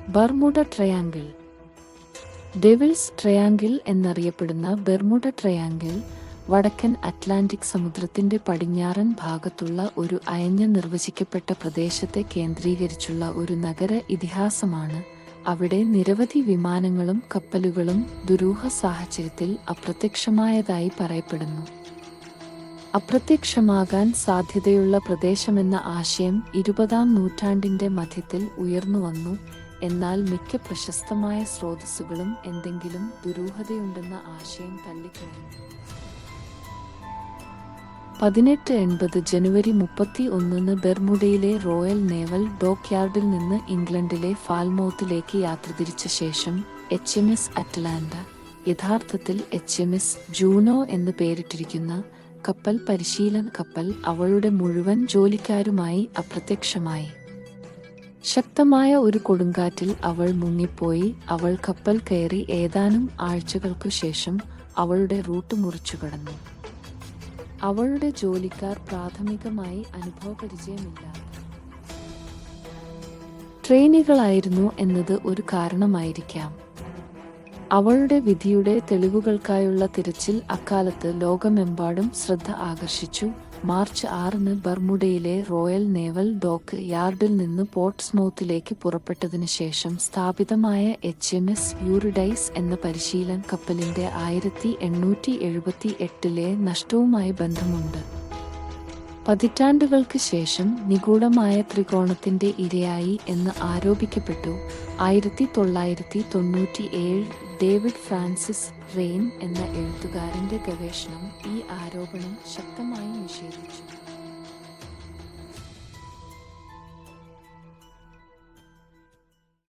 Bermuda triangle. Devils triangle എന്നറിയപ്പെടുന്ന Bermuda triangle വടക്കൻ Atlantic സമുദ്രത്തിന്റെ പടിഞ്ഞാറൻ ഭാഗത്തുള്ള ഒരു അയഞ്ഞ നിർവചിക്കപ്പെട്ട പ്രദേശത്തെ കേന്ദ്രീകരിച്ചുള്ള ഒരു നഗര ഇതിഹാസമാണ്. അവിടെ നിരവധി വിമാനങ്ങളും കപ്പലുകളും ദുരൂഹ സാഹചര്യത്തിൽ അപ്രത്യക്ഷമായതായി പറയപ്പെടുന്നു. അപ്രത്യക്ഷമാകാൻ സാധ്യതയുള്ള പ്രദേശമെന്ന ആശയം 20-ാം നൂറ്റാണ്ടിന്റെ മധ്യത്തിൽ ഉയർന്നുവന്നു. എന്നാൽ മിക്ക പ്രശസ്തമായ സ്രോതസ്സുകളും എന്തെങ്കിലും ദുരൂഹതയുണ്ടെന്ന ആശയം തള്ളിക്കളഞ്ഞു. 1880 ജനുവരി 31 ബെർമുഡയിലെ റോയൽ നേവൽ ഡോക്യാർഡിൽ നിന്ന് ഇംഗ്ലണ്ടിലെ ഫാൽമൗത്തിലേക്ക് യാത്ര തിരിച്ച ശേഷം HMS അറ്റ്ലാന്റ, യഥാർത്ഥത്തിൽ HMS ജൂനോ എന്ന് പേരിട്ടിരിക്കുന്ന കപ്പൽ പരിശീലന കപ്പൽ, അവളുടെ മുഴുവൻ ജോലിക്കാരുമായി അപ്രത്യക്ഷമായി. ശക്തമായ ഒരു കൊടുങ്കാറ്റിൽ അവൾ മുങ്ങിപ്പോയി. അവൾ കപ്പൽ കയറി ഏതാനും ആഴ്ചകൾക്കു ശേഷം അവളുടെ റൂട്ട് മുറിച്ചുകടന്നു. അവളുടെ ജോലിക്കാർ പ്രാഥമികമായി അനുഭവപരിചയമില്ലാത്ത ട്രെയിനികളായിരുന്നു എന്നത് ഒരു കാരണമായിരിക്കാം. അവളുടെ വിധിയുടെ തെളിവുകൾക്കായുള്ള തിരച്ചിൽ അക്കാലത്ത് ലോകമെമ്പാടും ശ്രദ്ധ ആകർഷിച്ചു. മാർച്ച് 6 ബർമുഡയിലെ റോയൽ നേവൽ ഡോക്ക് യാർഡിൽ നിന്ന് പോർട്ട്സ്മൗത്തിലേക്ക് പുറപ്പെട്ടതിനു ശേഷം സ്ഥാപിതമായ HMS യൂറിഡൈസ് എന്ന പരിശീലന കപ്പലിന്റെ 1878 നഷ്ടവുമായി ബന്ധമുണ്ട്. പതിറ്റാണ്ടുകൾക്ക് ശേഷം നിഗൂഢമായ ത്രികോണത്തിന്റെ ഇരയായി എന്ന് ആരോപിക്കപ്പെട്ടു. 1997 ഡേവിഡ് ഫ്രാൻസിസ് റെയിൻ എന്ന എഴുത്തുകാരന്റെ ഗവേഷണം ഈ ആരോപണം ശക്തമായി നിഷേധിച്ചു.